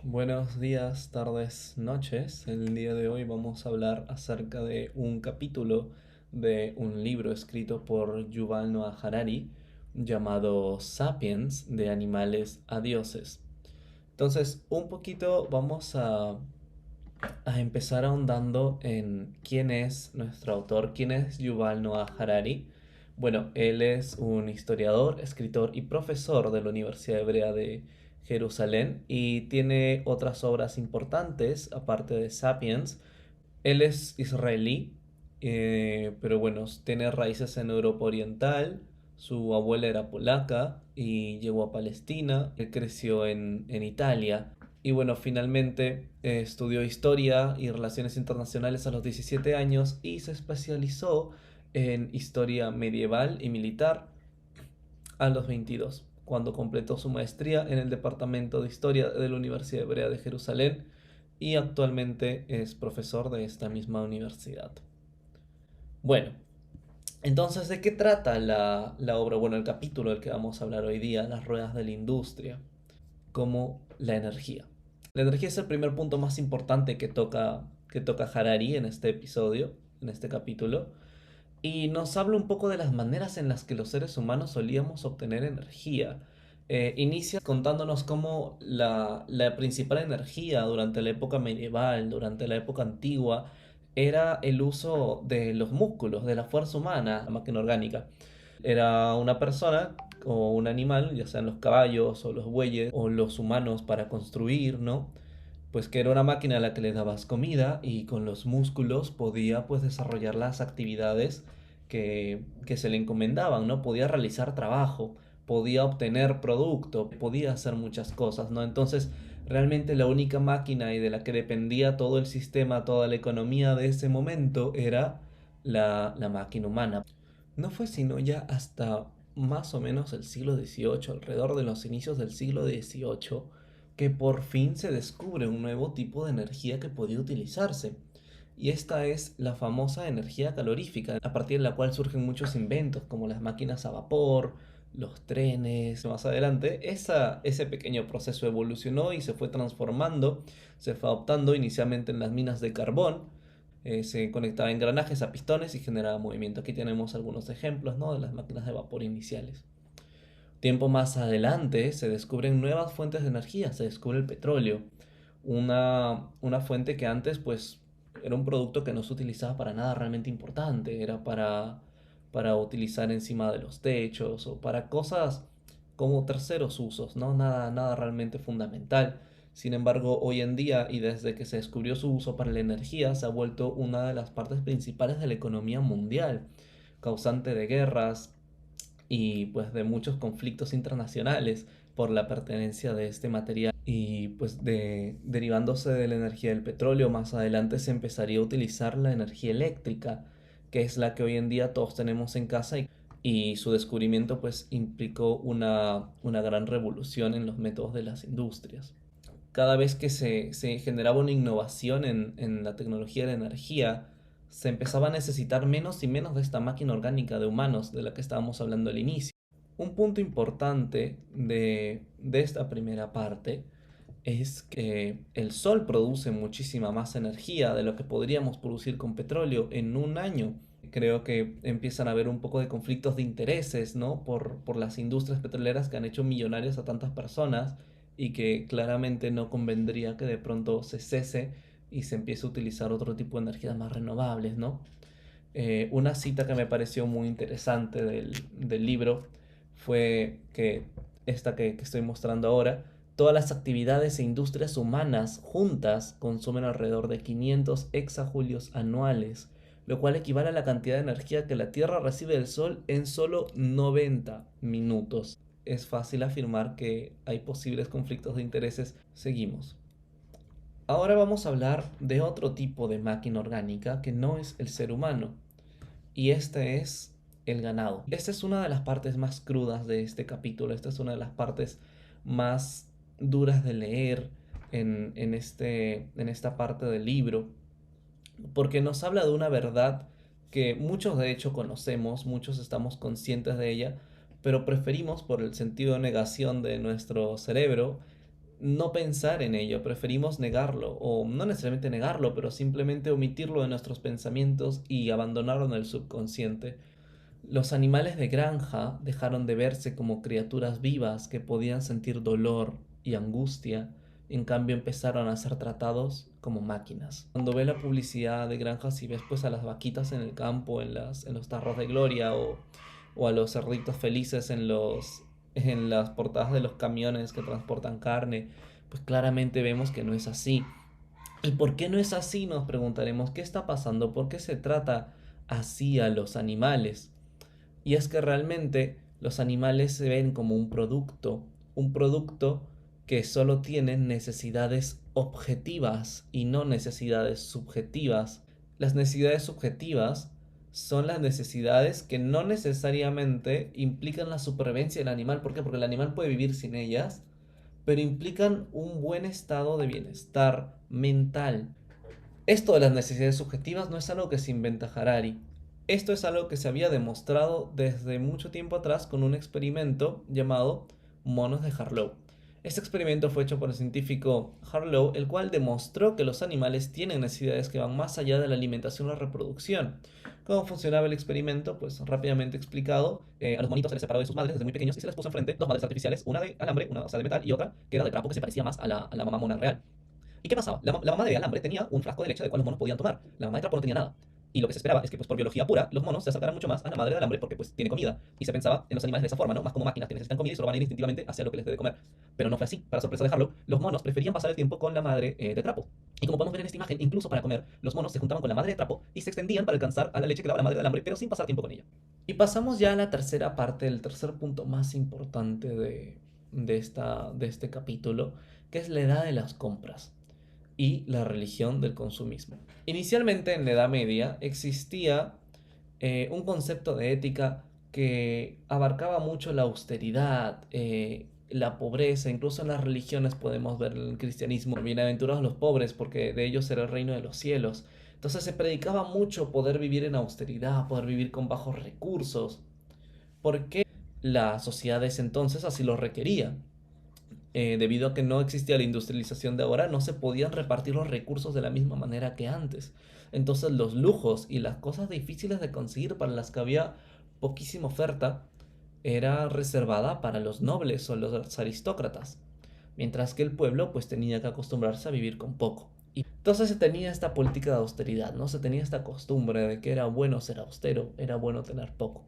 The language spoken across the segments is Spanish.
Buenos días, tardes, noches. El día de hoy vamos a hablar acerca de un capítulo de un libro escrito por Yuval Noah Harari llamado Sapiens, de animales a dioses. Entonces, un poquito vamos a empezar ahondando en quién es nuestro autor, quién es Yuval Noah Harari. Bueno, él es un historiador, escritor y profesor de la Universidad Hebrea de Jerusalén y tiene otras obras importantes aparte de Sapiens. Él es israelí, pero bueno, tiene raíces en Europa Oriental. Su abuela era polaca y llegó a Palestina. Él creció en Italia. Y bueno, finalmente estudió historia y relaciones internacionales a los 17 años y se especializó en historia medieval y militar a los 22, cuando completó su maestría en el Departamento de Historia de la Universidad Hebrea de Jerusalén y actualmente es profesor de esta misma universidad. Bueno, entonces, ¿de qué trata la obra? Bueno, el capítulo del que vamos a hablar hoy día, las ruedas de la industria, como la energía. La energía es el primer punto más importante que toca Harari en este episodio, en este capítulo, y nos habla un poco de las maneras en las que los seres humanos solíamos obtener energía. Inicia contándonos cómo la principal energía durante la época medieval, durante la época antigua, era el uso de los músculos, de la fuerza humana, la máquina orgánica. Era una persona o un animal, ya sean los caballos o los bueyes o los humanos para construir, ¿no? Pues que era una máquina a la que le dabas comida y con los músculos podía pues desarrollar las actividades que se le encomendaban, ¿no? Podía realizar trabajo, podía obtener producto, podía hacer muchas cosas, ¿no? Entonces, realmente la única máquina y de la que dependía todo el sistema, toda la economía de ese momento era la máquina humana. No fue sino ya hasta más o menos el siglo XVIII, alrededor de los inicios del siglo XVIII, que por fin se descubre un nuevo tipo de energía que podía utilizarse. Y esta es la famosa energía calorífica, a partir de la cual surgen muchos inventos como las máquinas a vapor, los trenes. Más adelante, ese pequeño proceso evolucionó y se fue transformando, se fue adoptando inicialmente en las minas de carbón. Se conectaba engranajes a pistones y generaba movimiento. Aquí tenemos algunos ejemplos, ¿no?, de las máquinas de vapor iniciales. Tiempo más adelante se descubren nuevas fuentes de energía, se descubre el petróleo, una fuente que antes pues era un producto que no se utilizaba para nada realmente importante, era para utilizar encima de los techos o para cosas como terceros usos, ¿no? Nada realmente fundamental. Sin embargo, hoy en día y desde que se descubrió su uso para la energía, se ha vuelto una de las partes principales de la economía mundial, causante de guerras, y pues de muchos conflictos internacionales por la pertenencia de este material. Y pues derivándose de la energía del petróleo, más adelante se empezaría a utilizar la energía eléctrica, que es la que hoy en día todos tenemos en casa, y su descubrimiento pues implicó una gran revolución en los métodos de las industrias. Cada vez que se generaba una innovación en la tecnología de la energía, se empezaba a necesitar menos y menos de esta máquina orgánica de humanos de la que estábamos hablando al inicio. Un punto importante de esta primera parte es que el sol produce muchísima más energía de lo que podríamos producir con petróleo en un año. Creo que empiezan a haber un poco de conflictos de intereses, ¿no? Por las industrias petroleras que han hecho millonarios a tantas personas y que claramente no convendría que de pronto se cese y se empiece a utilizar otro tipo de energías más renovables, ¿no? Una cita que me pareció muy interesante del libro fue que esta que estoy mostrando ahora: todas las actividades e industrias humanas juntas consumen alrededor de 500 exajulios anuales, lo cual equivale a la cantidad de energía que la Tierra recibe del Sol en solo 90 minutos. Es fácil afirmar que hay posibles conflictos de intereses. Seguimos. Ahora vamos a hablar de otro tipo de máquina orgánica que no es el ser humano, y este es el ganado. Esta es una de las partes más crudas de este capítulo, esta es una de las partes más duras de leer en esta parte del libro, porque nos habla de una verdad que muchos de hecho conocemos, muchos estamos conscientes de ella, pero preferimos por el sentido de negación de nuestro cerebro no pensar en ello, preferimos negarlo, o no necesariamente negarlo, pero simplemente omitirlo de nuestros pensamientos y abandonarlo en el subconsciente. Los animales de granja dejaron de verse como criaturas vivas que podían sentir dolor y angustia, en cambio empezaron a ser tratados como máquinas. Cuando ves la publicidad de granjas y ves pues a las vaquitas en el campo, en los tarros de gloria, o a los cerditos felices en las portadas de los camiones que transportan carne, pues claramente vemos que no es así. ¿Y por qué no es así? Nos preguntaremos, ¿qué está pasando? ¿Por qué se trata así a los animales? Y es que realmente los animales se ven como un producto que solo tiene necesidades objetivas y no necesidades subjetivas. Las necesidades subjetivas son las necesidades que no necesariamente implican la supervivencia del animal. ¿Por qué? Porque el animal puede vivir sin ellas, pero implican un buen estado de bienestar mental. Esto de las necesidades subjetivas no es algo que se inventa Harari. Esto es algo que se había demostrado desde mucho tiempo atrás con un experimento llamado monos de Harlow. Este experimento fue hecho por el científico Harlow, el cual demostró que los animales tienen necesidades que van más allá de la alimentación o la reproducción. ¿Cómo funcionaba el experimento? Pues rápidamente explicado, a los monitos se les separó de sus madres desde muy pequeños y se les puso enfrente dos madres artificiales, una de alambre, una de metal y otra que era de trapo que se parecía más a la mamá mona real. ¿Y qué pasaba? La mamá de alambre tenía un frasco de leche del cual los monos podían tomar. La mamá de trapo no tenía nada. Y lo que se esperaba es que, pues, por biología pura, los monos se acercaran mucho más a la madre de alambre porque, pues, tiene comida. Y se pensaba en los animales de esa forma, ¿no? Más como máquinas que necesitan comida y solo van a ir instintivamente hacia lo que les dé de comer. Pero no fue así. Para sorpresa de Harlow, los monos preferían pasar el tiempo con la madre de trapo. Y como podemos ver en esta imagen, incluso para comer, los monos se juntaban con la madre de trapo y se extendían para alcanzar a la leche que daba la madre de alambre, pero sin pasar tiempo con ella. Y pasamos ya a la tercera parte, el tercer punto más importante de este capítulo, que es la edad de las compras y la religión del consumismo. Inicialmente en la Edad Media existía un concepto de ética que abarcaba mucho la austeridad, la pobreza, incluso en las religiones podemos ver en el cristianismo, bienaventurados los pobres porque de ellos será el reino de los cielos. Entonces se predicaba mucho poder vivir en austeridad, poder vivir con bajos recursos, porque la sociedad de ese entonces así lo requería. Debido a que no existía la industrialización de ahora, no se podían repartir los recursos de la misma manera que antes. Entonces los lujos y las cosas difíciles de conseguir para las que había poquísima oferta era reservada para los nobles o los aristócratas, mientras que el pueblo pues tenía que acostumbrarse a vivir con poco. Y entonces se tenía esta política de austeridad, ¿no? Se tenía esta costumbre de que era bueno ser austero, era bueno tener poco.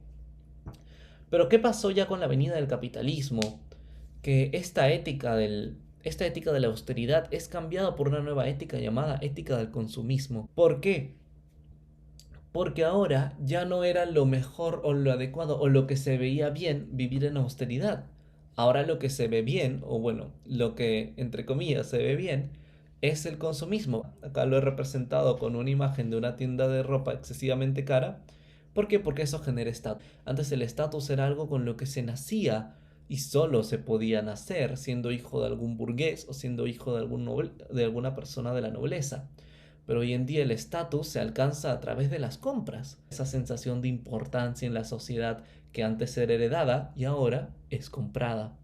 Pero ¿qué pasó ya con la venida del capitalismo? Que esta ética de la austeridad es cambiada por una nueva ética llamada ética del consumismo. ¿Por qué? Porque ahora ya no era lo mejor o lo adecuado o lo que se veía bien vivir en austeridad. Ahora lo que se ve bien, o bueno, lo que entre comillas se ve bien, es el consumismo. Acá lo he representado con una imagen de una tienda de ropa excesivamente cara. ¿Por qué? Porque eso genera estatus. Antes el estatus era algo con lo que se nacía y solo se podía nacer siendo hijo de algún burgués o siendo hijo de, de alguna persona de la nobleza. Pero hoy en día el estatus se alcanza a través de las compras. Esa sensación de importancia en la sociedad que antes era heredada y ahora es comprada.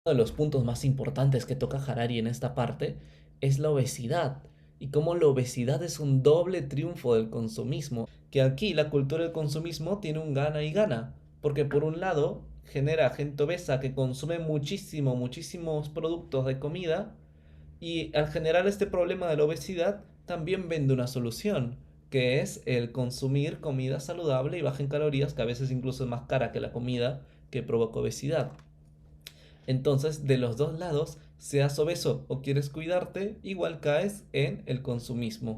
Uno de los puntos más importantes que toca Harari en esta parte es la obesidad y cómo la obesidad es un doble triunfo del consumismo, que aquí la cultura del consumismo tiene un gana y gana, porque por un lado genera gente obesa que consume muchísimos productos de comida y al generar este problema de la obesidad también vende una solución, que es el consumir comida saludable y baja en calorías, que a veces incluso es más cara que la comida que provoca obesidad. Entonces, de los dos lados, seas obeso o quieres cuidarte, igual caes en el consumismo.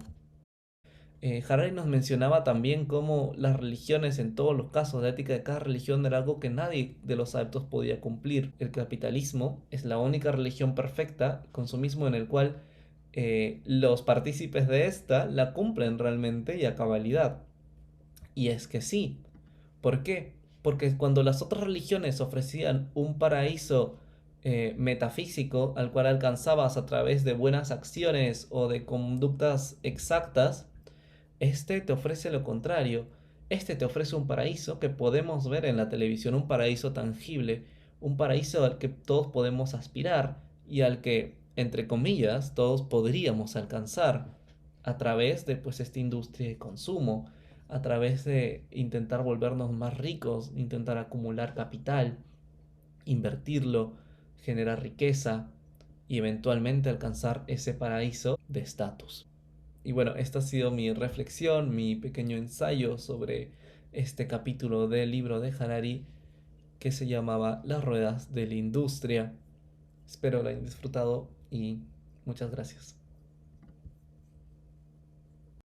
Harari nos mencionaba también cómo las religiones, en todos los casos de ética de cada religión, era algo que nadie de los adeptos podía cumplir. El capitalismo es la única religión perfecta, consumismo en el cual los partícipes de esta la cumplen realmente y a cabalidad. Y es que sí. ¿Por qué? Porque cuando las otras religiones ofrecían un paraíso metafísico al cual alcanzabas a través de buenas acciones o de conductas exactas, este te ofrece lo contrario. Este te ofrece un paraíso que podemos ver en la televisión, un paraíso tangible, un paraíso al que todos podemos aspirar y al que entre comillas, todos podríamos alcanzar a través de pues esta industria de consumo, a través de intentar volvernos más ricos, intentar acumular capital, invertirlo, generar riqueza y eventualmente alcanzar ese paraíso de estatus. Y bueno, esta ha sido mi reflexión, mi pequeño ensayo sobre este capítulo del libro de Harari que se llamaba Las ruedas de la industria. Espero lo hayan disfrutado y muchas gracias.